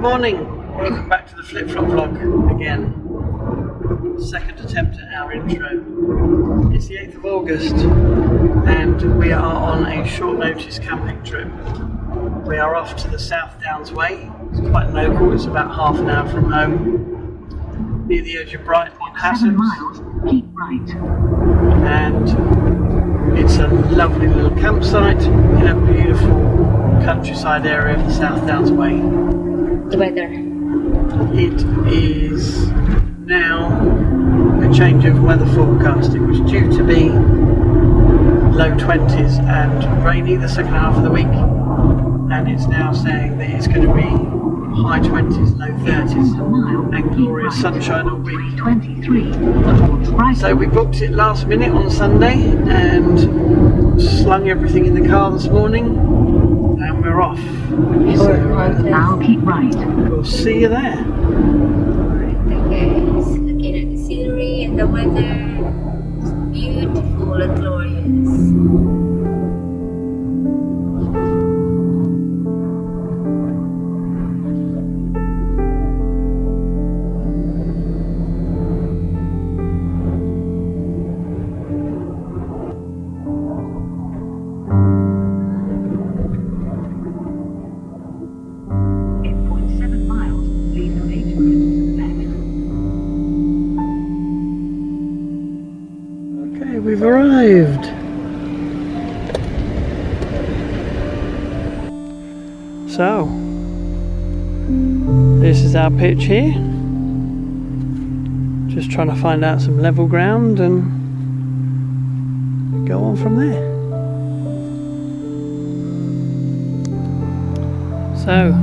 morning, welcome back to the flip-flop vlog again. Second attempt at our intro. It's the 8th of August and we are on a short notice camping trip. We are off to the South Downs Way. It's quite local, it's about half an hour from home. Near the edge of Brighton in Sussex. 7 miles, keep right. And it's a lovely little campsite in a beautiful countryside area of the South Downs Way. The weather. It is now a change of weather forecast. It was due to be low 20s and rainy the second half of the week, and it's now saying that it's going to be high 20s, low 30s and glorious sunshine all week. 23. So we booked it last minute on Sunday and slung everything in the car this morning and we're off. So now keep right. We'll see you there. Okay, just looking at the scenery and the weather. It's beautiful and glorious. We've arrived. So, this is our pitch here. Just trying to find out some level ground and go on from there. So,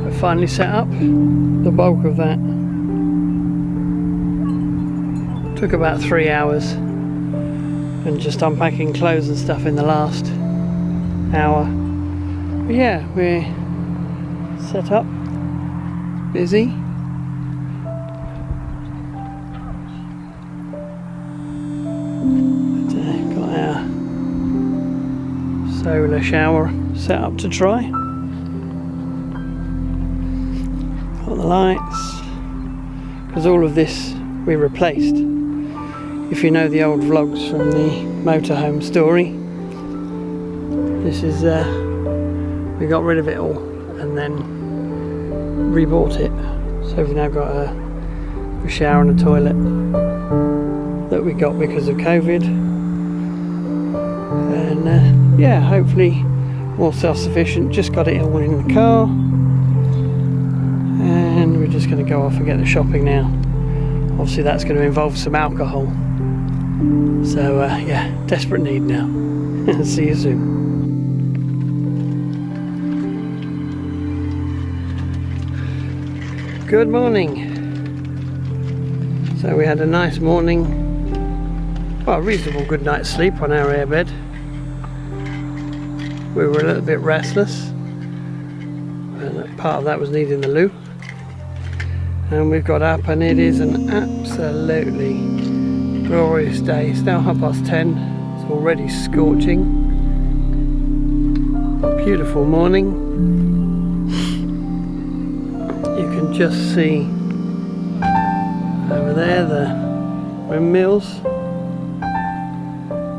I've finally set up the bulk of that. Took about 3 hours and just unpacking clothes and stuff in the last hour. But yeah, we're set up, busy. Got our solar shower set up to try. Got the lights, because all of this we replaced. If you know the old vlogs from the motorhome story, this is we got rid of it all and then rebought it. So we've now got a shower and a toilet that we got because of COVID, and yeah, hopefully more self-sufficient. Just got it all in the car and we're just going to go off and get the shopping now. Obviously that's going to involve some alcohol. So yeah, desperate need now. See you soon. Good morning. So we had a nice morning, well, a reasonable good night's sleep on our airbed. We were a little bit restless, and part of that was needing the loo. And we've got up and it is an absolutely glorious day. It's now 10:30. It's already scorching. Beautiful morning. You can just see over there the windmills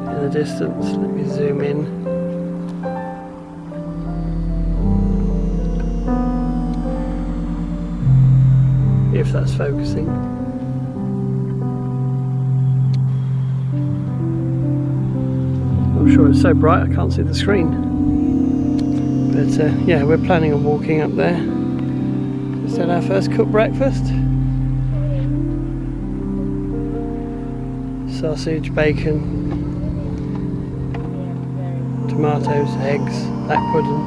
in the distance. Let me zoom in. If that's focusing. I'm sure it's so bright I can't see the screen. But yeah, we're planning on walking up there. Just had our first cooked breakfast. Sausage, bacon, tomatoes, eggs, black pudding.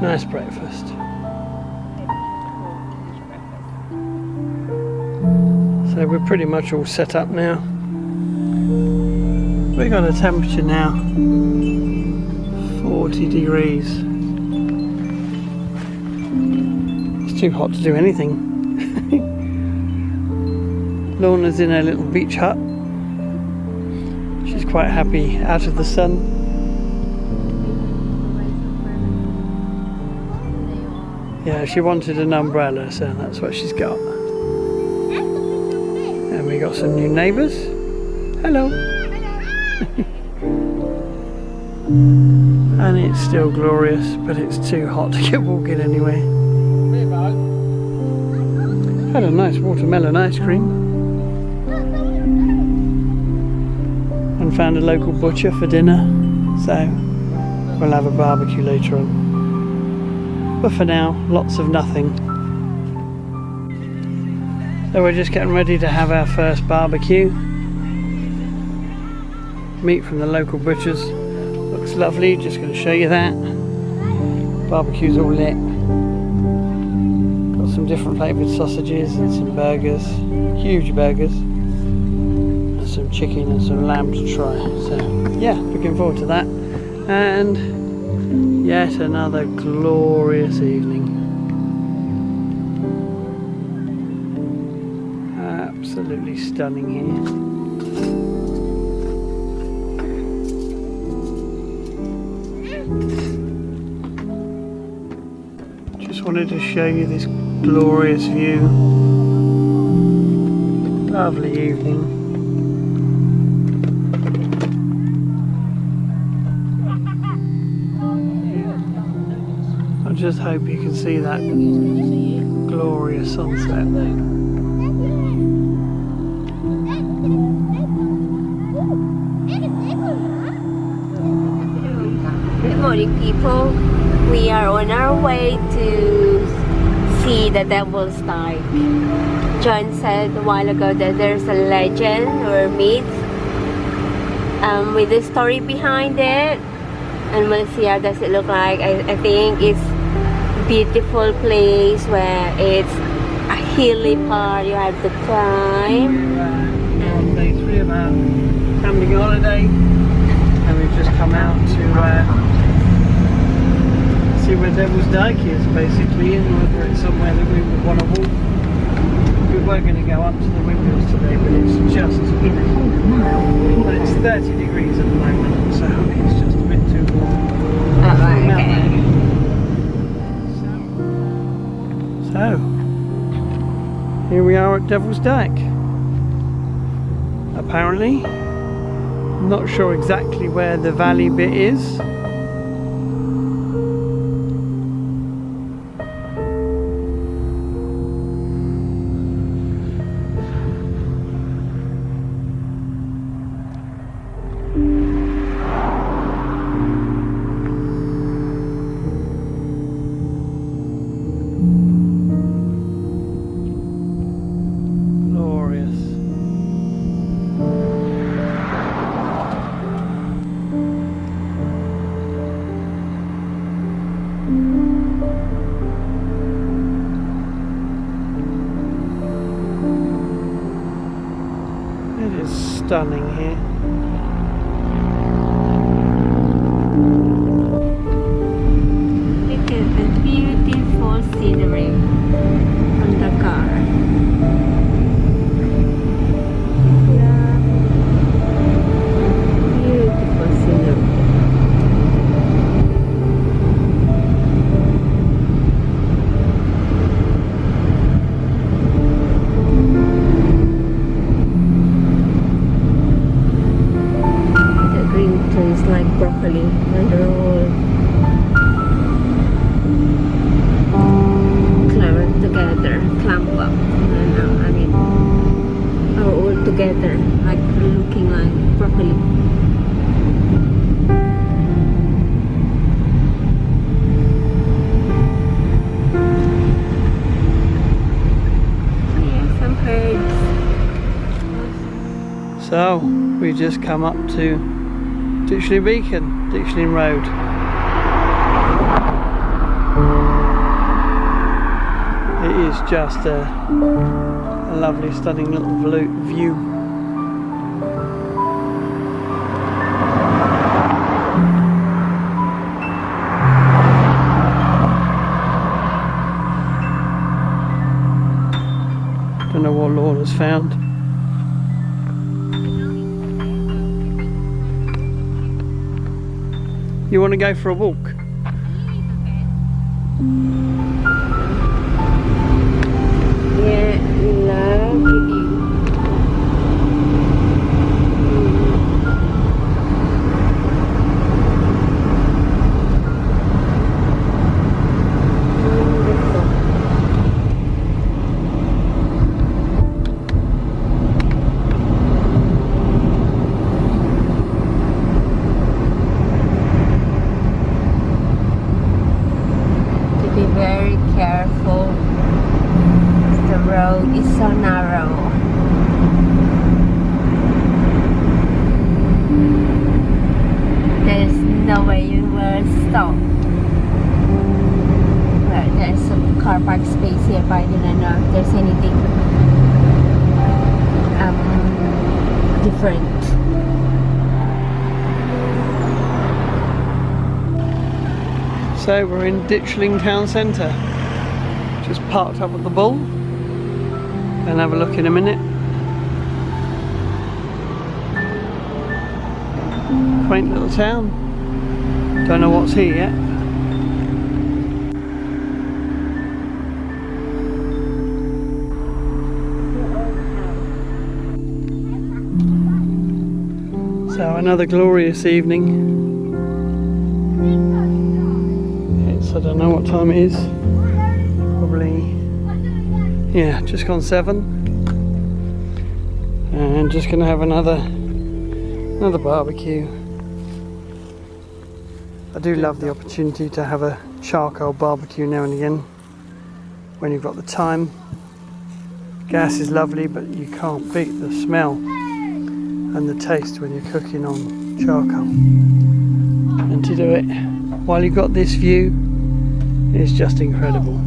Nice breakfast. So we're pretty much all set up now. We've got a temperature now 40 degrees. It's too hot to do anything. Lorna's in her little beach hut. She's quite happy out of the sun. Yeah, she wanted an umbrella, so that's what she's got. And we got some new neighbours. Hello. And it's still glorious, but it's too hot to get walking anywhere. Had a nice watermelon ice cream. And found a local butcher for dinner, so we'll have a barbecue later on. But for now, lots of nothing. So we're just getting ready to have our first barbecue. Meat from the local butchers. Looks lovely, just going to show you that. Barbecue's all lit. Got some different flavoured sausages and some burgers. Huge burgers. And some chicken and some lamb to try. So yeah, looking forward to that. And yet another glorious evening. Absolutely stunning here. Just wanted to show you this glorious view. Lovely evening. I just hope you can see that glorious sunset. Good morning, people. We are on our way to see the Devil's Dyke. John said a while ago that there's a legend or myth with a story behind it, and we'll see how does it look like. I think it's a beautiful place where it's a hilly part you have to climb. We're on day 3 of our camping holiday, and we've just come out to see where Devil's Dyke is basically, and whether it's somewhere that we would want to walk. We were going to go up to the windmills today, but it's just, well, it's 30 degrees at the moment, so it's just a bit too warm. Oh, right, okay. So, here we are at Devil's Dyke. Apparently, not sure exactly where the valley bit is. Stunning here. Look at the beautiful scenery from the car. Yeah. Beautiful scenery. Trees like broccoli, and they're all clump up. Are all together, like looking like broccoli. Yeah, some herds. So, we just come up to Ditchley Beacon, Ditchley Road. It is just a lovely, stunning little view. Don't know what Lorna's found. You want to go for a walk? Lovely view. Be very careful. The road is so narrow. There's no way you will stop. Well, there's some car park space here, but I didn't know if there's anything different. So we're in Ditchling Town Centre. Just parked up at the Bull. And have a look in a minute. Quaint little town. Don't know what's here yet. So another glorious evening. I don't know what time it is. Probably, yeah, just gone 7. And just gonna have another barbecue. I do love the opportunity to have a charcoal barbecue now and again when you've got the time. Gas is lovely, but you can't beat the smell and the taste when you're cooking on charcoal. And to do it while you've got this view, it's just incredible.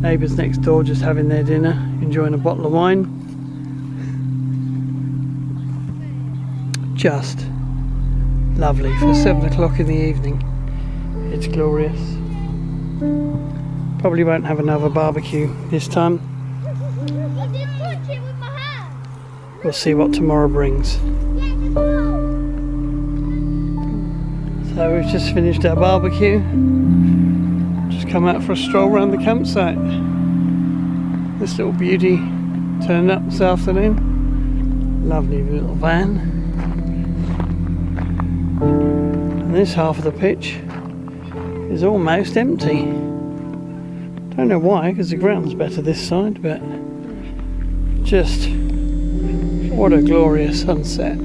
Neighbours next door just having their dinner, enjoying a bottle of wine. Just lovely for 7 o'clock in the evening. It's glorious. Probably won't have another barbecue this time. We'll see what tomorrow brings. So we've just finished our barbecue. Come out for a stroll around the campsite. This little beauty turned up this afternoon. Lovely little van. And this half of the pitch is almost empty. Don't know why, because the ground's better this side, but just what a glorious sunset.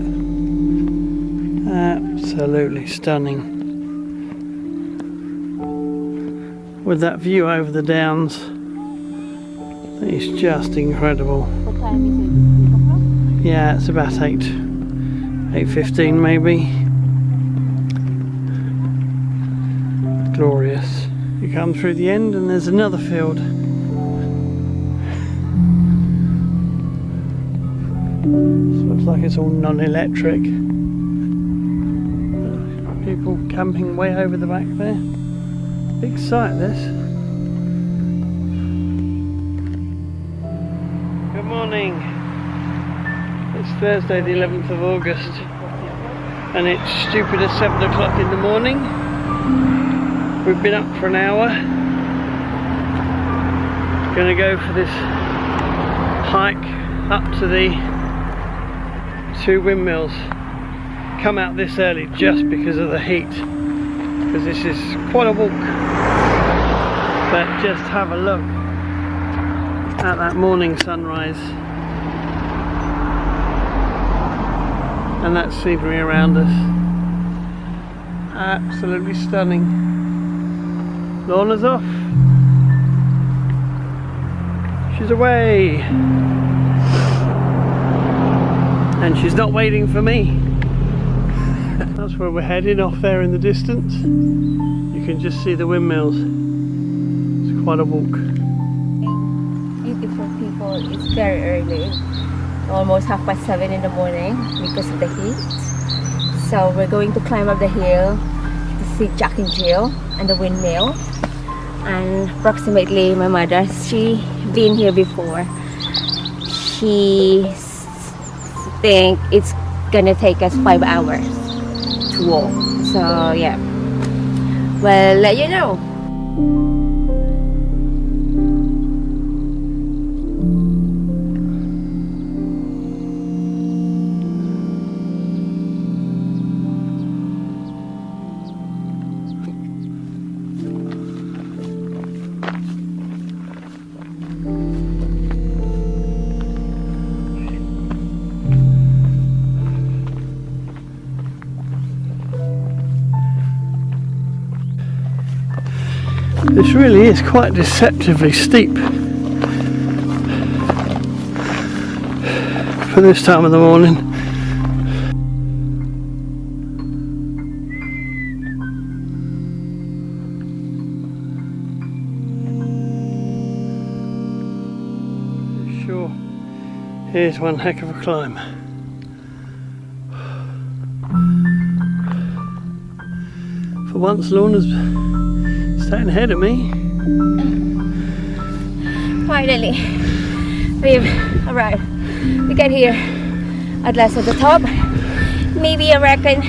Absolutely stunning. With that view over the downs, it's just incredible. What time is it? Yeah, it's about 8:15 maybe. Glorious. You come through the end and there's another field. This looks like it's all non-electric. People camping way over the back there. Big sight, this. Good morning. It's Thursday the 11th of August and it's stupid as 7 o'clock in the morning. We've been up for an hour. Gonna go for this hike up to the 2 windmills. Come out this early just because of the heat, because this is quite a walk. But just have a look at that morning sunrise and that scenery around us. Absolutely stunning. Lorna's off. She's away. And she's not waiting for me. That's where we're heading, off there in the distance. You can just see the windmills. It's quite a walk. Beautiful people. It's very early. Almost 7:30 in the morning because of the heat. So we're going to climb up the hill to see Jack and Jill and the windmill. And approximately my mother, she been here before. She think it's gonna take us 5 hours to walk. So yeah, well, let you know. This really is quite deceptively steep for this time of the morning. Sure, here's one heck of a climb. For once, Lorna's staying ahead of me. Finally, we've arrived. We get here at last at the top. Maybe I reckon,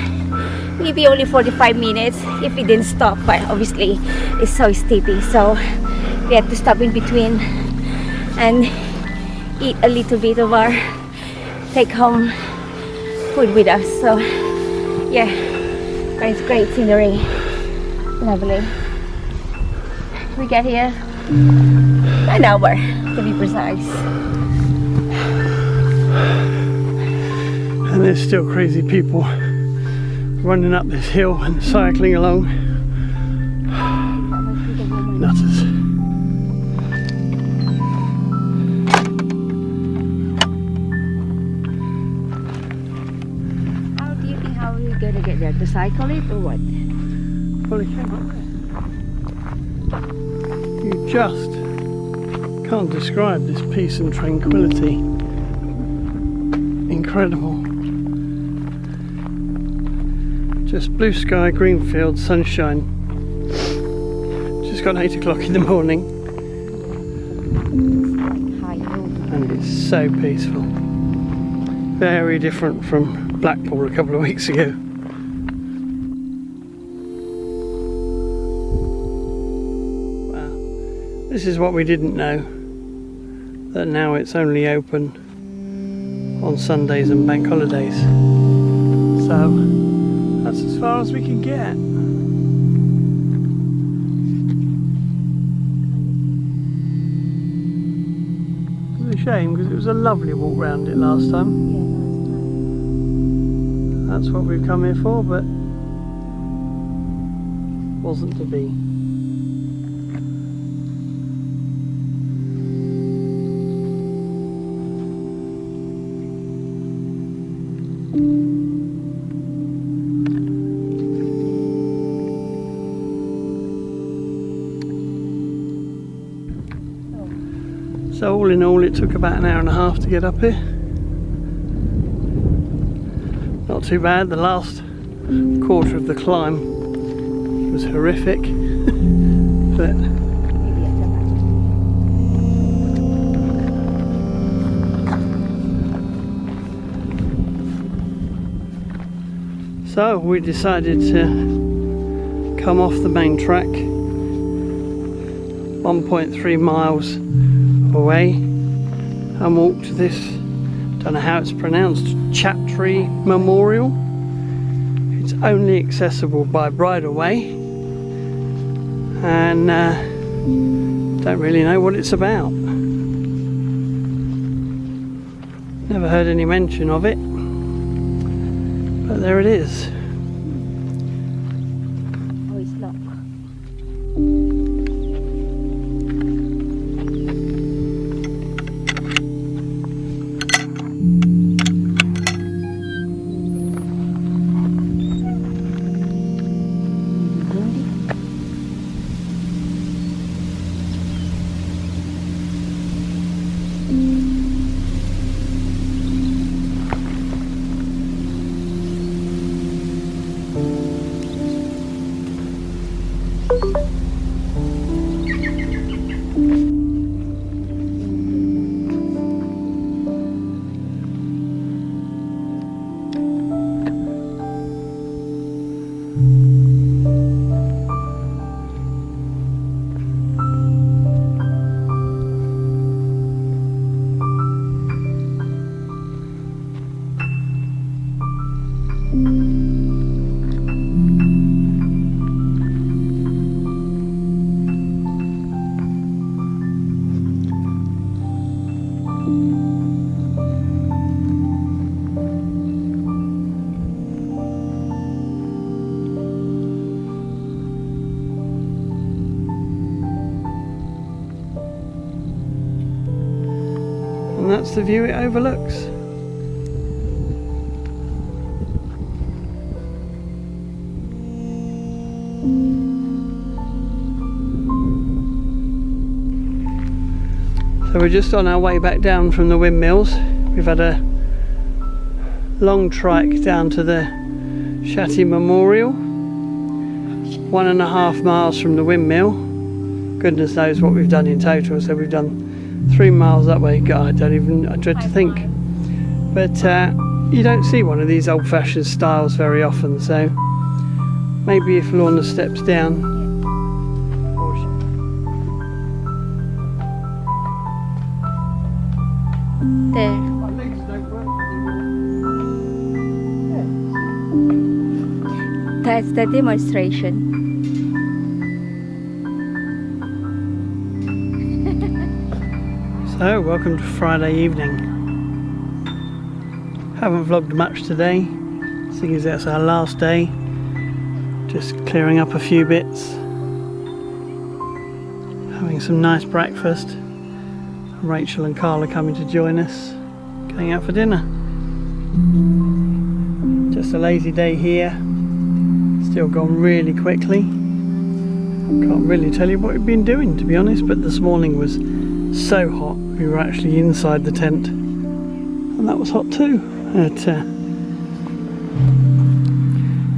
maybe only 45 minutes if we didn't stop. But obviously, it's so steepy, so we had to stop in between and eat a little bit of our take-home food with us. So yeah, it's great scenery, lovely. We get here an hour to be precise. And there's still crazy people running up this hill and cycling along. Nutters. How do you think how are we gonna get there? To cycle it or what? Probably came up there. You just can't describe this peace and tranquility. Incredible. Just blue sky, green fields, sunshine. Just got 8 o'clock in the morning. And it's so peaceful. Very different from Blackpool a couple of weeks ago. Wow. This is what we didn't know. That now it's only open on Sundays and bank holidays. So that's as far as we can get. It's a shame because it was a lovely walk round it last time. That's what we've come here for, but wasn't to be. So all in all, it took about an hour and a half to get up here. Not too bad. The last quarter of the climb was horrific, but so we decided to come off the main track 1.3 miles away and walk to this, don't know how it's pronounced, Chattree Memorial. It's only accessible by bridleway and don't really know what it's about. Never heard any mention of it, but there it is. Oh, it's locked. that's the view it overlooks. So we're just on our way back down from the windmills. We've had a long trike down to the Shatty Memorial, 1.5 miles from the windmill. Goodness knows what we've done in total. So we've done 3 miles that way. God, I dread to think. But you don't see one of these old-fashioned styles very often, so maybe if Lorna steps down. There. That's the demonstration. So, welcome to Friday evening. Haven't vlogged much today, seeing as that's our last day. Just clearing up a few bits. Having some nice breakfast. Rachel and Carl are coming to join us, going out for dinner. Just a lazy day here, still gone really quickly. Can't really tell you what we've been doing, to be honest, but this morning was so hot we were actually inside the tent, and that was hot too.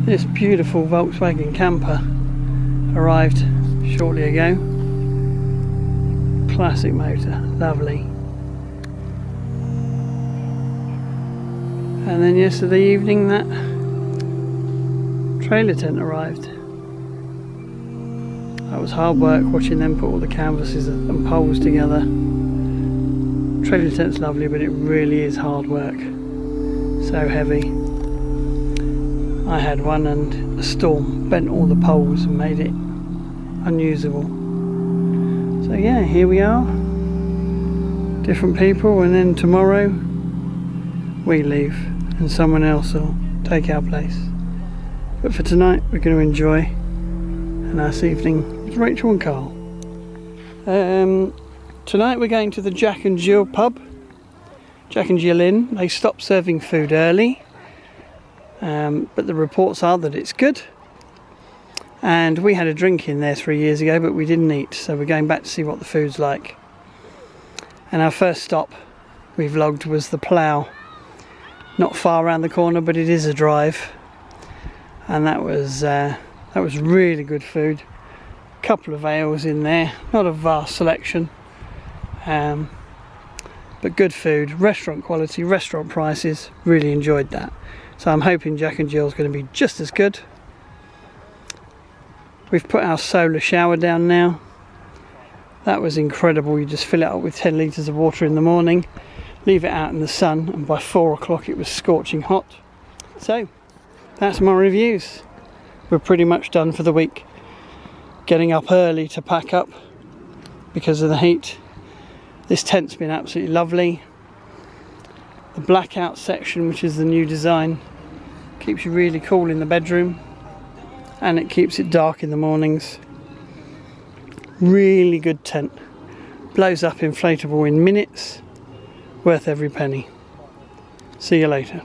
This beautiful Volkswagen camper arrived shortly ago. Classic motor, lovely. And then yesterday evening that trailer tent arrived. That was hard work watching them put all the canvases and poles together. Trailer tent's lovely, but it really is hard work. So heavy. I had one and a storm bent all the poles and made it unusable. So yeah, here we are, different people, and then tomorrow we leave and someone else will take our place. But for tonight we're going to enjoy a nice evening with Rachel and Carl. Tonight we're going to the Jack and Jill pub, Jack and Jill Inn. They stopped serving food early, but the reports are that it's good. And we had a drink in there 3 years ago, but we didn't eat, so we're going back to see what the food's like. And our first stop we vlogged was the Plough, not far around the corner, but it is a drive. And that was really good food. A couple of ales in there, not a vast selection, but good food, restaurant quality, restaurant prices. Really enjoyed that. So I'm hoping Jack and Jill's going to be just as good. We've put our solar shower down now. That was incredible. You just fill it up with 10 litres of water in the morning, leave it out in the sun, and by 4 o'clock it was scorching hot. So that's my reviews. We're pretty much done for the week. Getting up early to pack up because of the heat. This tent's been absolutely lovely. The blackout section, which is the new design, keeps you really cool in the bedroom. And it keeps it dark in the mornings. Really good tent. Blows up inflatable in minutes. Worth every penny. See you later.